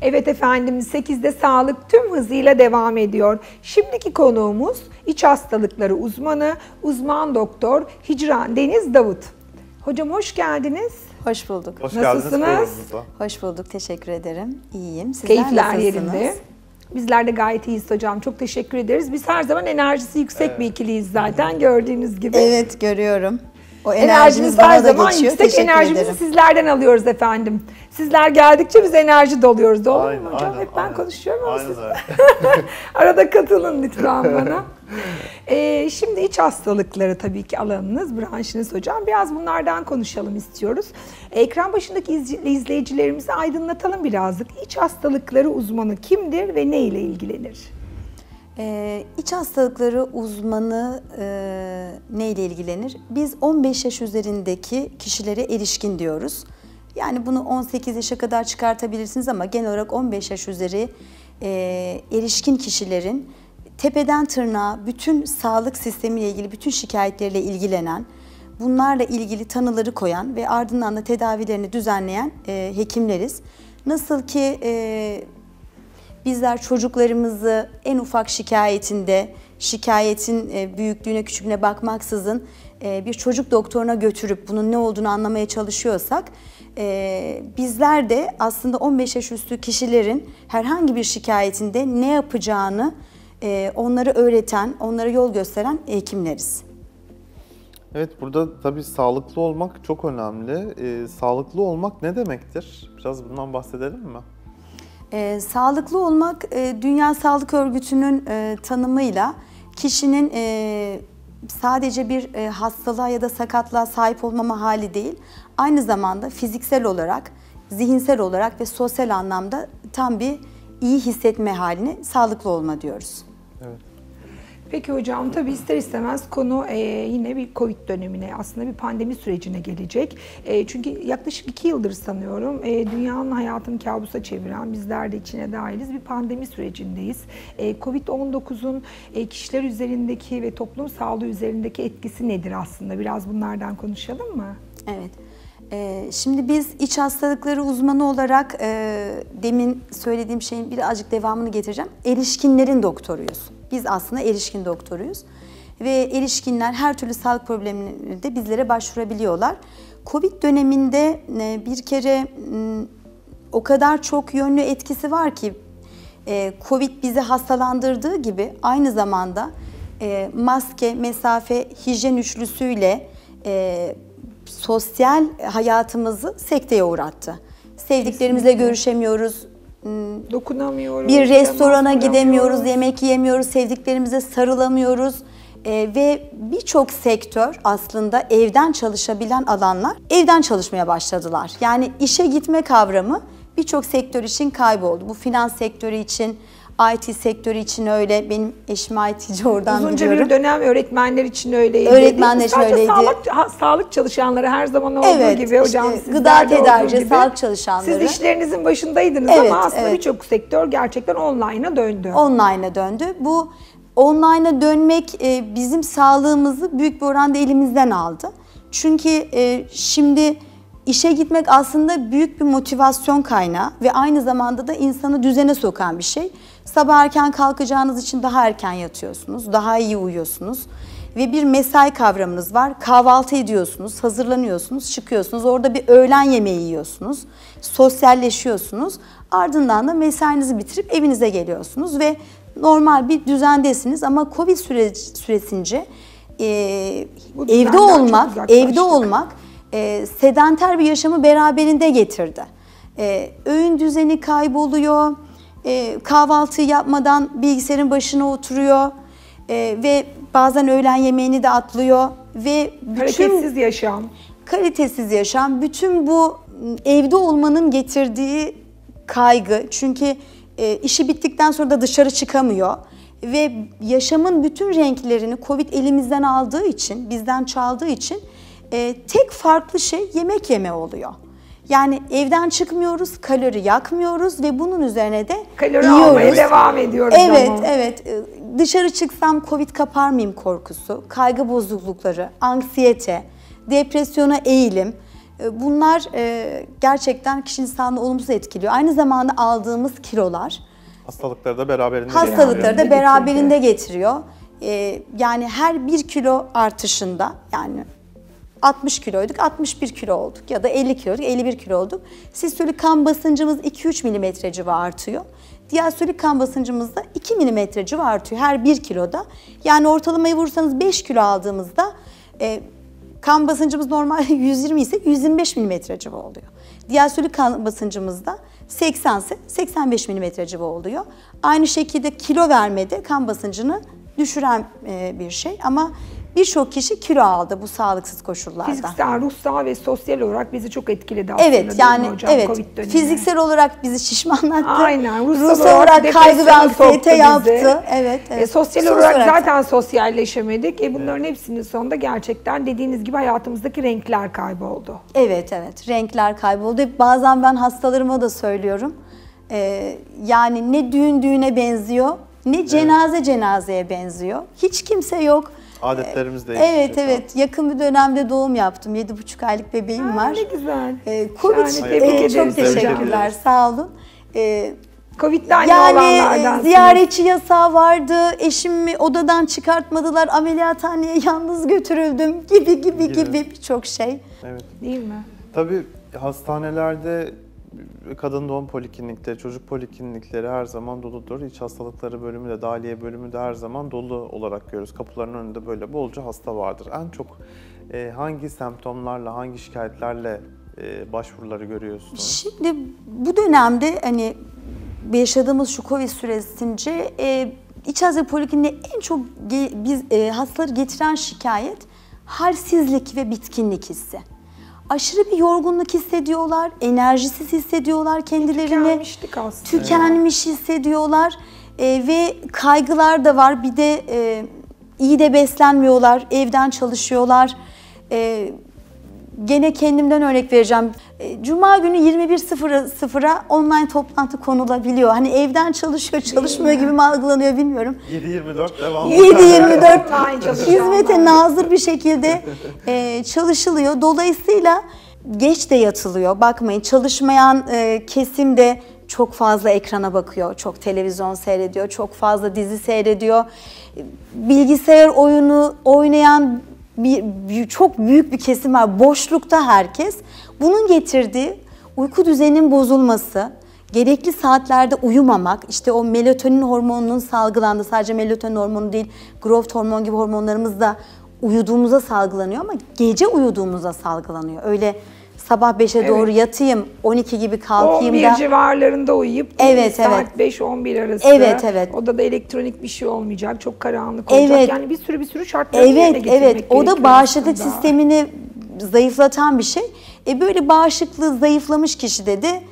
Evet efendim, 8'de sağlık tüm hızıyla devam ediyor. Şimdiki konuğumuz iç hastalıkları uzmanı, uzman doktor Hicran Deniz Davut. Hocam hoş geldiniz. Hoş bulduk. Hoş Nasılsınız? Hoş bulduk, teşekkür ederim. İyiyim. Sizler Keyifler nasılsınız? yerinde. Bizler de gayet iyiyiz hocam. Çok teşekkür ederiz. Biz her zaman enerjisi yüksek bir ikiliyiz zaten gördüğünüz gibi. Evet, görüyorum. O Enerjimiz her zaman yüksek. Enerjimizi sizlerden alıyoruz efendim. Sizler geldikçe biz enerji doluyoruz. Doğru mu hocam? Hep ben konuşuyorum ama siz arada katılın lütfen bana. Şimdi iç hastalıkları tabii ki alanınız, branşınız hocam. Biraz bunlardan konuşalım istiyoruz. Ekran başındaki izleyicilerimizi aydınlatalım birazcık. İç hastalıkları uzmanı kimdir ve ne ile ilgilenir? İç hastalıkları uzmanı ne ile ilgilenir? Biz 15 yaş üzerindeki kişilere erişkin diyoruz. Yani bunu 18 yaşa kadar çıkartabilirsiniz ama genel olarak 15 yaş üzeri erişkin kişilerin tepeden tırnağa bütün sağlık sistemiyle ilgili bütün şikayetleriyle ilgilenen, bunlarla ilgili tanıları koyan ve ardından da tedavilerini düzenleyen hekimleriz. Nasıl ki bizler çocuklarımızı en ufak şikayetin büyüklüğüne küçüklüğüne bakmaksızın bir çocuk doktoruna götürüp bunun ne olduğunu anlamaya çalışıyorsak, bizler de aslında 15 yaş üstü kişilerin herhangi bir şikayetinde ne yapacağını onları öğreten, onlara yol gösteren hekimleriz. Evet, burada tabii sağlıklı olmak çok önemli. Sağlıklı olmak ne demektir? Biraz bundan bahsedelim mi? Sağlıklı olmak, Dünya Sağlık Örgütü'nün tanımıyla kişinin sadece bir hastalığa ya da sakatlığa sahip olmama hali değil, aynı zamanda fiziksel olarak, zihinsel olarak ve sosyal anlamda tam bir iyi hissetme halini sağlıklı olma diyoruz. Evet. Peki hocam, tabii ister istemez konu yine bir Covid dönemine, aslında bir pandemi sürecine gelecek. Çünkü yaklaşık 2 yıldır sanıyorum dünyanın hayatını kabusa çeviren, bizler de içine dahiliz, bir pandemi sürecindeyiz. Covid-19'un kişiler üzerindeki ve toplum sağlığı üzerindeki etkisi nedir aslında? Biraz bunlardan konuşalım mı? Evet. Şimdi biz iç hastalıkları uzmanı olarak demin söylediğim şeyin birazcık devamını getireceğim. Erişkinlerin doktoruyuz. Biz aslında erişkin doktoruyuz. Ve erişkinler her türlü sağlık problemine de bizlere başvurabiliyorlar. Covid döneminde bir kere o kadar çok yönlü etkisi var ki Covid bizi hastalandırdığı gibi aynı zamanda maske, mesafe, hijyen üçlüsüyle sosyal hayatımızı sekteye uğrattı. Sevdiklerimizle görüşemiyoruz. Dokunamıyoruz. Bir restorana gidemiyoruz, yemek yiyemiyoruz, sevdiklerimize sarılamıyoruz. Ve birçok sektör aslında evden çalışabilen alanlar evden çalışmaya başladılar. Yani işe gitme kavramı birçok sektör için kayboldu. Bu finans sektörü için, IT sektörü için öyle. Benim eşim IT'ci, oradan biliyorum. Uzunca bir dönem öğretmenler için öyleydi. Öğretmenler için öyleydi. Sağlık çalışanları her zaman olduğu gibi hocam. Işte, gıda tedarikçi, sağlık çalışanları. Siz işlerinizin başındaydınız ama aslında birçok sektör gerçekten online'a döndü. Online'a döndü. Bu online'a dönmek bizim sağlığımızı büyük bir oranda elimizden aldı. Çünkü şimdi işe gitmek aslında büyük bir motivasyon kaynağı ve aynı zamanda da insanı düzene sokan bir şey. Sabah erken kalkacağınız için daha erken yatıyorsunuz, daha iyi uyuyorsunuz ve bir mesai kavramınız var. Kahvaltı ediyorsunuz, hazırlanıyorsunuz, çıkıyorsunuz. Orada bir öğlen yemeği yiyorsunuz, sosyalleşiyorsunuz. Ardından da mesainizi bitirip evinize geliyorsunuz ve normal bir düzendesiniz ama Covid süresince evde olmak sedanter bir yaşamı beraberinde getirdi. Öğün düzeni kayboluyor, kahvaltı yapmadan bilgisayarın başına oturuyor ve bazen öğlen yemeğini de atlıyor ve kalitesiz yaşam, bütün bu evde olmanın getirdiği kaygı, çünkü işi bittikten sonra da dışarı çıkamıyor ve yaşamın bütün renklerini Covid elimizden aldığı için, bizden çaldığı için tek farklı şey yemek yeme oluyor. Yani evden çıkmıyoruz, kalori yakmıyoruz ve bunun üzerine de kalori almaya devam ediyoruz. Evet. Dışarı çıksam Covid kapar mıyım korkusu, kaygı bozuklukları, anksiyete, depresyona eğilim Bunlar gerçekten kişinin sağlığını olumsuz etkiliyor. Aynı zamanda aldığımız kilolar hastalıkları da beraberinde getiriyor. Yani her 1 kilo artışında, yani 60 kiloyduk, 61 kilo olduk ya da 50 kiloyduk, 51 kilo olduk. Sistolik kan basıncımız 2-3 milimetre civarı artıyor. Diastolik kan basıncımız da 2 milimetre civarı artıyor her 1 kiloda. Yani ortalamayı vursanız 5 kilo aldığımızda kan basıncımız normal 120 ise 125 milimetre civarı oluyor. Diastolik kan basıncımız da 80 ise 85 milimetre civarı oluyor. Aynı şekilde kilo vermede kan basıncını düşüren bir şey ama birçok kişi kilo aldı bu sağlıksız koşullarda. Fiziksel, ruhsal ve sosyal olarak bizi çok etkiledi aslında. Evet, yani hocam, evet. Covid dönemi. Fiziksel olarak bizi şişmanlattı. Aynen. Ruhsal olarak kaygı ve anksiyete yaptı. Evet. Sosyal olarak zaten sosyalleşemedik. Bunların hepsinin sonunda gerçekten dediğiniz gibi hayatımızdaki renkler kayboldu. Evet. Renkler kayboldu. Bazen ben hastalarıma da söylüyorum. Yani ne düğün düğüne benziyor, ne cenaze cenazeye benziyor. Hiç kimse yok. Adetlerimiz değişecek. Evet. Yakın bir dönemde doğum yaptım. 7,5 aylık bebeğim var. Ne güzel. Covid çok teşekkürler. Sağ olun. Covid'den yani ziyaretçi yasağı vardı. Eşimi odadan çıkartmadılar. Ameliyathaneye yalnız götürüldüm gibi birçok şey. Evet. Değil mi? Tabii hastanelerde kadın doğum poliklinikleri, çocuk poliklinikleri her zaman doludur. İç hastalıkları bölümü de, dahiliye bölümü de her zaman dolu olarak görüyoruz. Kapıların önünde böyle bolca hasta vardır. En çok hangi semptomlarla, hangi şikayetlerle başvuruları görüyorsunuz? Şimdi bu dönemde hani yaşadığımız şu Covid süresince iç hastalık polikliniğine en çok hastaları getiren şikayet halsizlik ve bitkinlik hissi. Aşırı bir yorgunluk hissediyorlar, enerjisiz hissediyorlar kendilerini, tükenmiş hissediyorlar ve kaygılar da var. Bir de iyi de beslenmiyorlar, evden çalışıyorlar. Gene kendimden örnek vereceğim. Cuma günü 21.00'a online toplantı konulabiliyor. Hani evden çalışmıyor gibi mi algılanıyor bilmiyorum. 7/24 devam. 7/24 hizmete nazır bir şekilde çalışılıyor. Dolayısıyla geç de yatılıyor. Bakmayın, çalışmayan kesim de çok fazla ekrana bakıyor, çok televizyon seyrediyor, çok fazla dizi seyrediyor. Bilgisayar oyunu oynayan çok büyük bir kesim var. Boşlukta herkes. Bunun getirdiği uyku düzeninin bozulması, gerekli saatlerde uyumamak, işte o melatonin hormonunun salgılandığı, sadece melatonin hormonu değil, growth hormon gibi hormonlarımız da uyuduğumuzda salgılanıyor ama gece uyuduğumuzda salgılanıyor. Öyle sabah 5'e doğru yatayım, 12 gibi kalkayım 11 civarlarında uyuyup saat 5-11 arası. Evet. Odada elektronik bir şey olmayacak, çok karanlık olacak. Yani bir sürü şartları yerine getirmek gerekiyor. O da bağışıklık sistemini zayıflatan bir şey. Böyle bağışıklığı zayıflamış kişide de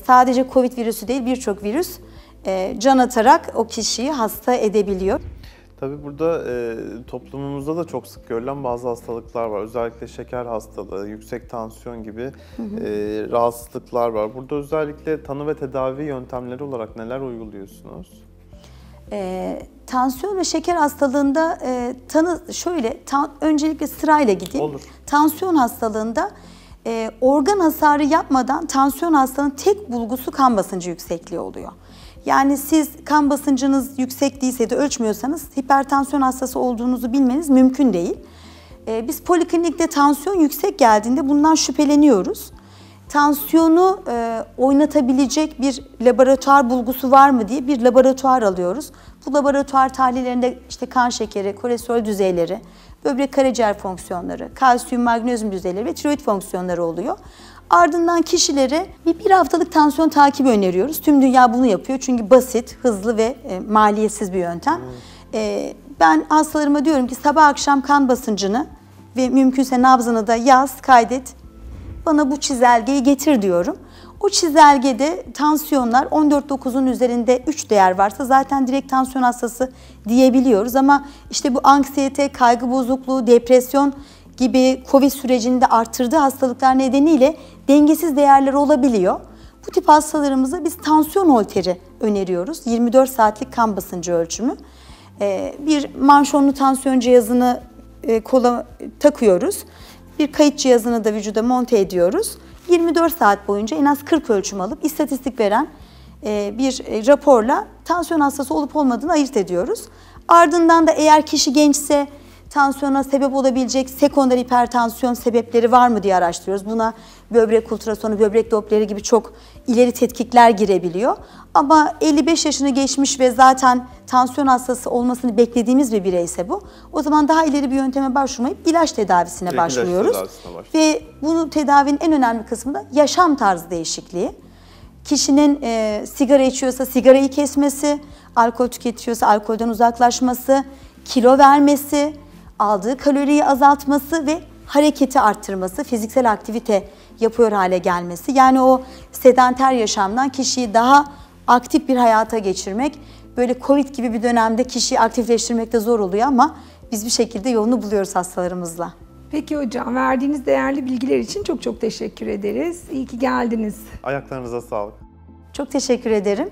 sadece Covid virüsü değil, birçok virüs can atarak o kişiyi hasta edebiliyor. Tabii burada toplumumuzda da çok sık görülen bazı hastalıklar var. Özellikle şeker hastalığı, yüksek tansiyon gibi rahatsızlıklar var. Burada özellikle tanı ve tedavi yöntemleri olarak neler uyguluyorsunuz? Tansiyon ve şeker hastalığında öncelikle sırayla gideyim. Olur. Tansiyon hastalığında organ hasarı yapmadan tansiyon hastalığının tek bulgusu kan basıncı yüksekliği oluyor. Yani siz kan basıncınız yüksek değilse de ölçmüyorsanız hipertansiyon hastası olduğunuzu bilmeniz mümkün değil. Biz poliklinikte tansiyon yüksek geldiğinde bundan şüpheleniyoruz. Tansiyonu oynatabilecek bir laboratuvar bulgusu var mı diye bir laboratuvar alıyoruz. Bu laboratuvar tahlillerinde işte kan şekeri, kolesterol düzeyleri, böbrek karaciğer fonksiyonları, kalsiyum, magnezyum düzeyleri ve tiroid fonksiyonları oluyor. Ardından kişilere bir haftalık tansiyon takibi öneriyoruz. Tüm dünya bunu yapıyor çünkü basit, hızlı ve maliyetsiz bir yöntem. Ben hastalarıma diyorum ki sabah akşam kan basıncını ve mümkünse nabzını da yaz, kaydet. Bana bu çizelgeyi getir diyorum. O çizelgede tansiyonlar 14.9'un üzerinde 3 değer varsa zaten direkt tansiyon hastası diyebiliyoruz. Ama işte bu anksiyete, kaygı bozukluğu, depresyon gibi Covid sürecinde arttırdığı hastalıklar nedeniyle dengesiz değerler olabiliyor. Bu tip hastalarımıza biz tansiyon holteri öneriyoruz. 24 saatlik kan basıncı ölçümü. Bir manşonlu tansiyon cihazını kola takıyoruz. Bir kayıt cihazını da vücuda monte ediyoruz. 24 saat boyunca en az 40 ölçüm alıp istatistik veren bir raporla tansiyon hastası olup olmadığını ayırt ediyoruz. Ardından da eğer kişi gençse tansiyona sebep olabilecek sekonder hipertansiyon sebepleri var mı diye araştırıyoruz. Buna böbrek ultrasonu, böbrek dopleri gibi çok ileri tetkikler girebiliyor. Ama 55 yaşını geçmiş ve zaten tansiyon hastası olmasını beklediğimiz bir bireyse bu. O zaman daha ileri bir yönteme başvurmayıp ilaç tedavisine başvuruyoruz. Ve bunu tedavinin en önemli kısmı da yaşam tarzı değişikliği. Kişinin sigara içiyorsa sigarayı kesmesi, alkol tüketiyorsa alkolden uzaklaşması, kilo vermesi, aldığı kaloriyi azaltması ve hareketi arttırması, fiziksel aktivite yapıyor hale gelmesi. Yani o sedanter yaşamdan kişiyi daha aktif bir hayata geçirmek, böyle Covid gibi bir dönemde kişiyi aktifleştirmek de zor oluyor ama biz bir şekilde yolunu buluyoruz hastalarımızla. Peki hocam, verdiğiniz değerli bilgiler için çok çok teşekkür ederiz. İyi ki geldiniz. Ayaklarınıza sağlık. Çok teşekkür ederim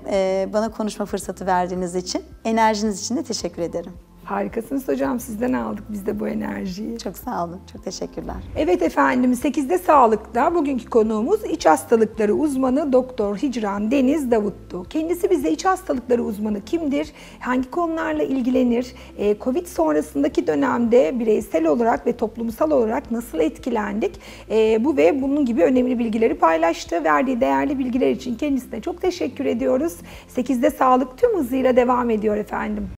bana konuşma fırsatı verdiğiniz için. Enerjiniz için de teşekkür ederim. Harikasınız hocam, sizden aldık biz de bu enerjiyi. Çok sağ olun, çok teşekkürler. Evet efendim, 8'de Sağlık'ta bugünkü konuğumuz iç hastalıkları uzmanı Doktor Hicran Deniz Davut'tu. Kendisi bize iç hastalıkları uzmanı kimdir, hangi konularla ilgilenir, Covid sonrasındaki dönemde bireysel olarak ve toplumsal olarak nasıl etkilendik, bu ve bunun gibi önemli bilgileri paylaştı. Verdiği değerli bilgiler için kendisine çok teşekkür ediyoruz. 8'de Sağlık tüm hızıyla devam ediyor efendim.